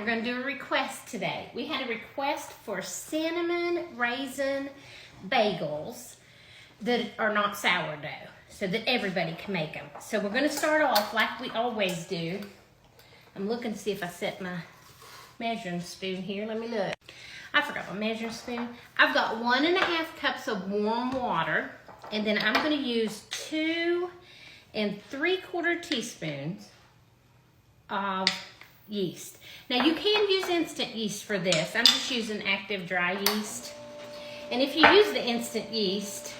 we're gonna do a request today. We had a request for cinnamon raisin bagels that are not sourdough, so that everybody can make them. So we're gonna start off like we always do. I'm looking to see if I set my measuring spoon here. Let me look. I forgot my measuring spoon. I've got 1.5 cups of warm water, and then I'm gonna use 2 3/4 teaspoons of yeast. Now you can use instant yeast for this. I'm just using active dry yeast. And if you use the instant yeast,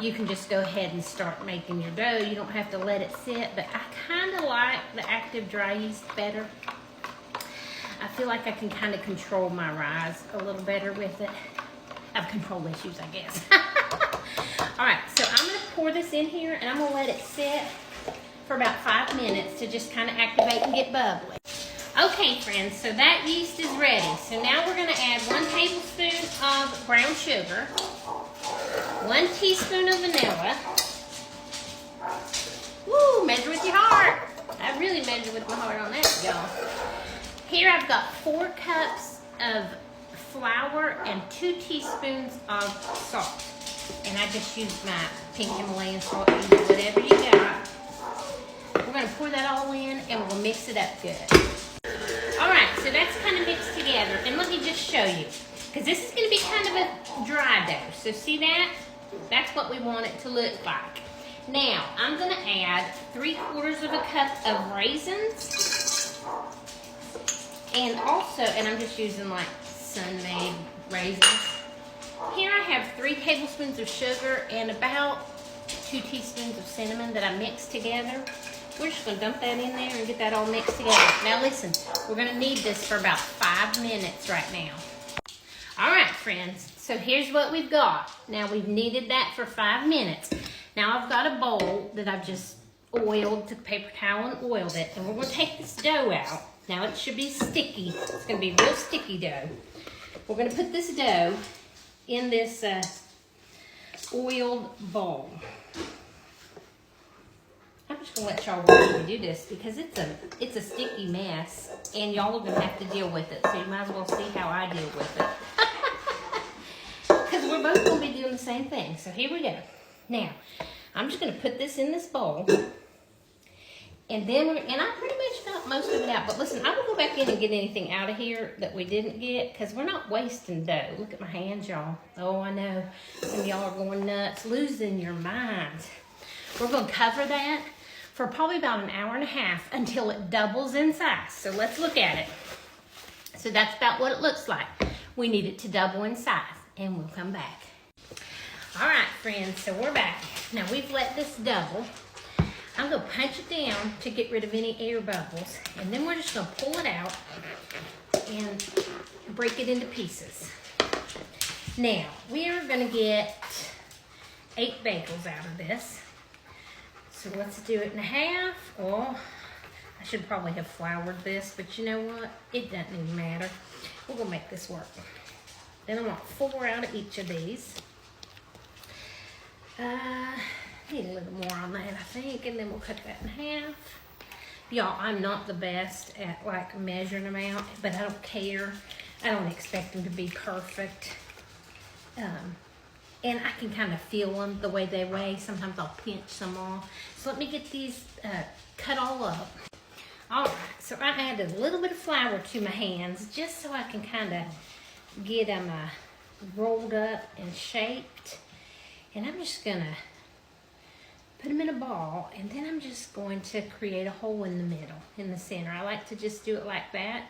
you can just go ahead and start making your dough. You don't have to let it sit, but I kind of like the active dry yeast better. I feel like I can kind of control my rise a little better with it. I have control issues, I guess. All right, so I'm gonna pour this in here and I'm gonna let it sit for about 5 minutes to just kind of activate and get bubbly. Okay, friends, so that yeast is ready. So now we're gonna add 1 tablespoon of brown sugar, 1 teaspoon of vanilla. Woo, measure with your heart. I really measure with my heart on that, y'all. Here I've got 4 cups of flour and 2 teaspoons of salt. And I just used my pink Himalayan salt, whatever you got. We're gonna pour that all in and we'll mix it up good. All right, so that's kind of mixed together. And let me just show you, because this is gonna be kind of a dry dough. So see that? That's what we want it to look like. Now, I'm gonna add 3/4 of a cup of raisins. And also, and I'm just using like sun-made raisins. Here I have 3 tablespoons of sugar and about 2 teaspoons of cinnamon that I mixed together. We're just gonna dump that in there and get that all mixed together. Now listen, we're gonna need this for about 5 minutes right now. All right, friends, so here's what we've got. Now we've kneaded that for 5 minutes. Now I've got a bowl that I've just oiled, took a paper towel and oiled it, and we're gonna take this dough out. Now it should be sticky. It's gonna be real sticky dough. We're gonna put this dough in this oiled bowl. I'm just gonna let y'all watch me do this because it's a sticky mess and y'all are gonna have to deal with it. So you might as well see how I deal with it. Because we're both gonna be doing the same thing. So here we go. Now, I'm just gonna put this in this bowl. And then I pretty much got most of it out. But listen, I will go back in and get anything out of here that we didn't get because we're not wasting dough. Look at my hands, y'all. Oh, I know. Some of y'all are going nuts, losing your minds. We're going to cover that for probably about 1.5 hours until it doubles in size. So let's look at it. So that's about what it looks like. We need it to double in size, and we'll come back. All right, friends, so we're back. Now, we've let this double. I'm going to punch it down to get rid of any air bubbles. And then we're just going to pull it out and break it into pieces. Now, we are going to get 8 bagels out of this. So let's do it in half. Oh, I should probably have floured this, but you know what? It doesn't even matter. We're going to make this work. Then I want 4 out of each of these. Need a little more on that, I think, and then we'll cut that in half. Y'all, I'm not the best at like measuring them out, but I don't care. I don't expect them to be perfect. And I can kind of feel them the way they weigh. Sometimes I'll pinch some off. So let me get these cut all up. All right, so I added a little bit of flour to my hands just so I can kind of get them rolled up and shaped. And I'm just gonna put them in a ball, and then I'm just going to create a hole in the middle, in the center. I like to just do it like that.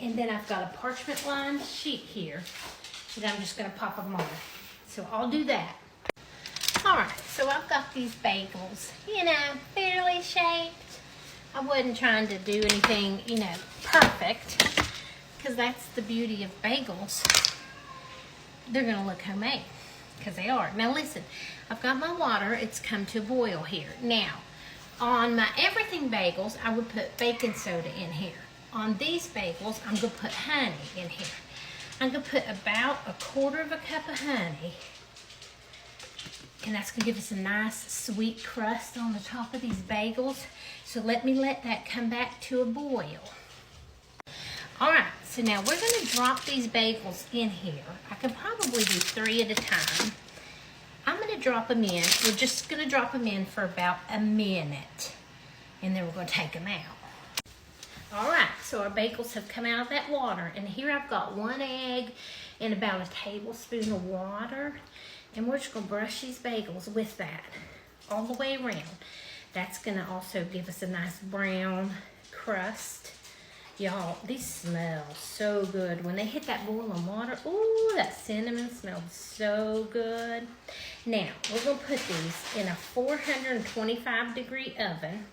And then I've got a parchment lined sheet here that I'm just gonna pop them on. So I'll do that. All right, so I've got these bagels, you know, fairly shaped. I wasn't trying to do anything, you know, perfect, because that's the beauty of bagels. They're gonna look homemade, because they are. Now listen, I've got my water, it's come to a boil here. Now, on my everything bagels, I would put baking soda in here. On these bagels, I'm gonna put honey in here. I'm gonna put about 1/4 cup of honey and that's gonna give us a nice sweet crust on the top of these bagels. So let that come back to a boil. All right, so now we're gonna drop these bagels in here. I can probably do 3 at a time. I'm gonna drop them in. We're just gonna drop them in for about a minute, and then we're gonna take them out. All right, so our bagels have come out of that water, and here I've got 1 egg and about a tablespoon of water, and we're just gonna brush these bagels with that all the way around. That's gonna also give us a nice brown crust. Y'all, these smell so good. When they hit that boiling water, ooh, that cinnamon smells so good. Now, we're gonna put these in a 425-degree oven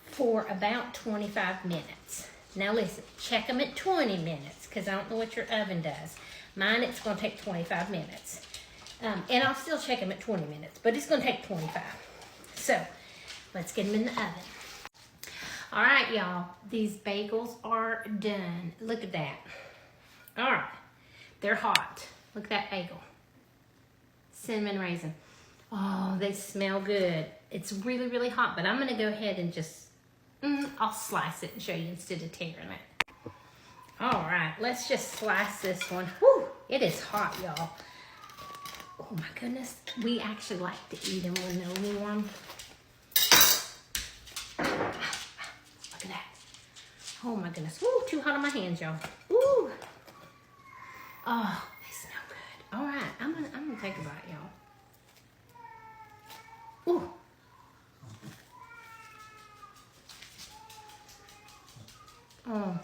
for about 25 minutes. Now listen, check them at 20 minutes, because I don't know what your oven does. Mine, it's gonna take 25 minutes. And I'll still check them at 20 minutes, but it's gonna take 25. So, let's get them in the oven. All right, y'all, these bagels are done. Look at that. All right, they're hot. Look at that bagel. Cinnamon raisin. Oh, they smell good. It's really, really hot, but I'm gonna go ahead and just, I'll slice it and show you instead of tearing it. All right, let's just slice this one. Whew, it is hot, y'all. Oh my goodness, we actually like to eat them when they're warm. Look at that. Oh my goodness. Woo, too hot on my hands, y'all. Woo. Oh, they smell good. All right, I'm gonna take a bite, y'all. Ooh. Oh.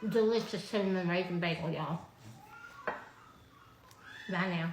Delicious cinnamon raisin bagel, y'all. Bye now.